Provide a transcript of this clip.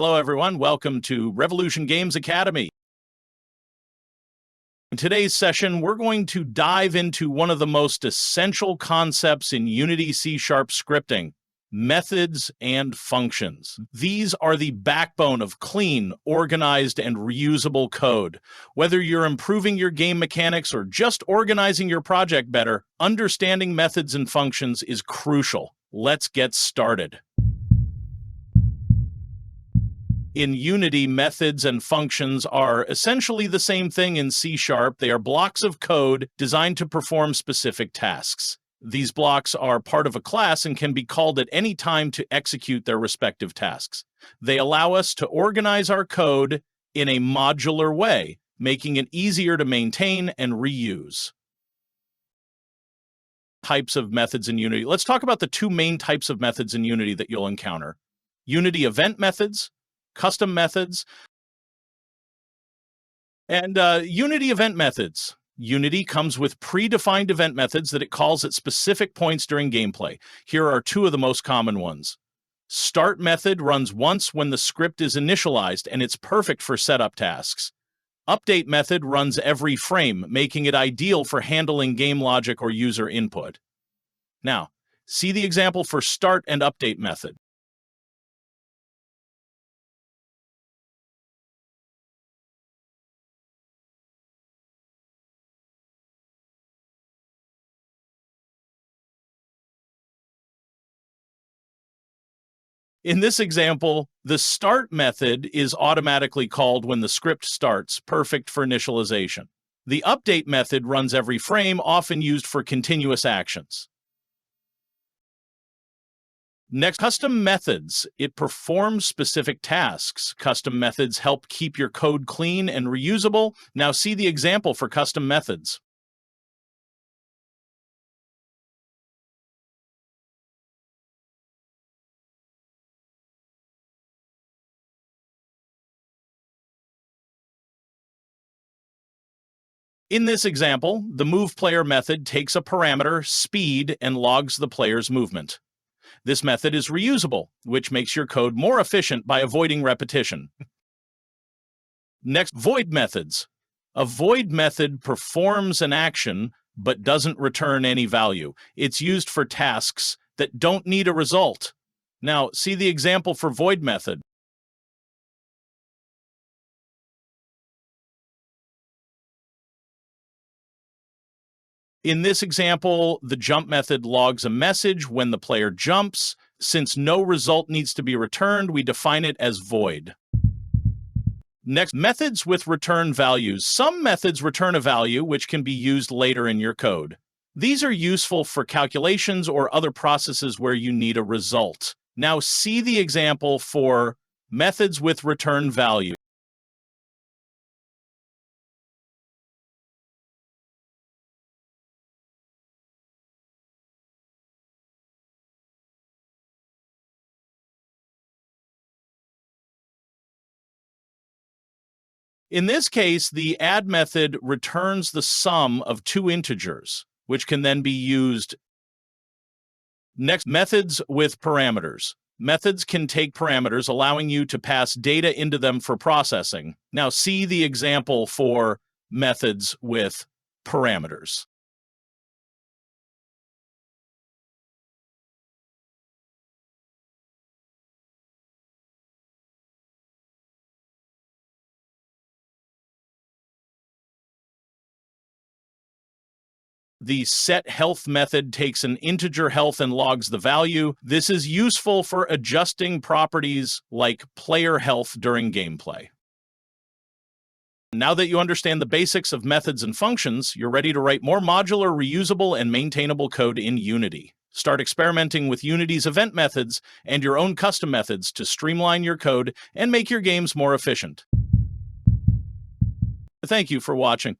Hello, everyone. Welcome to Rev Games Academy. In today's session, we're going to dive into one of the most essential concepts in Unity C# scripting: methods and functions. These are the backbone of clean, organized, and reusable code. Whether you're improving your game mechanics or just organizing your project better, understanding methods and functions is crucial. Let's get started. In Unity, methods and functions are essentially the same thing in C#. They are blocks of code designed to perform specific tasks. These blocks are part of a class and can be called at any time to execute their respective tasks. They allow us to organize our code in a modular way, making it easier to maintain and reuse. Types of methods in Unity. Let's talk about the two main types of methods in Unity that you'll encounter: Unity event methods, custom methods, and Unity event methods. Unity comes with predefined event methods that it calls at specific points during gameplay. Here are two of the most common ones. Start method runs once when the script is initialized, and it's perfect for setup tasks. Update method runs every frame, making it ideal for handling game logic or user input. Now, see the example for start and update method. In this example, the start method is automatically called when the script starts, perfect for initialization. The update method runs every frame, often used for continuous actions. Next, custom methods. It performs specific tasks. Custom methods help keep your code clean and reusable. Now see the example for custom methods. In this example, the movePlayer method takes a parameter, speed, and logs the player's movement. This method is reusable, which makes your code more efficient by avoiding repetition. Next, void methods. A void method performs an action but doesn't return any value. It's used for tasks that don't need a result. Now, see the example for void method. In this example, the jump method logs a message when the player jumps. Since no result needs to be returned, we define it as void. Next, methods with return values. Some methods return a value which can be used later in your code. These are useful for calculations or other processes where you need a result. Now see the example for methods with return value. In this case, the add method returns the sum of two integers, which can then be used. Next, methods with parameters. Methods can take parameters, allowing you to pass data into them for processing. Now see the example for methods with parameters. The setHealth method takes an integer health and logs the value. This is useful for adjusting properties like player health during gameplay. Now that you understand the basics of methods and functions, you're ready to write more modular, reusable, and maintainable code in Unity. Start experimenting with Unity's event methods and your own custom methods to streamline your code and make your games more efficient. Thank you for watching.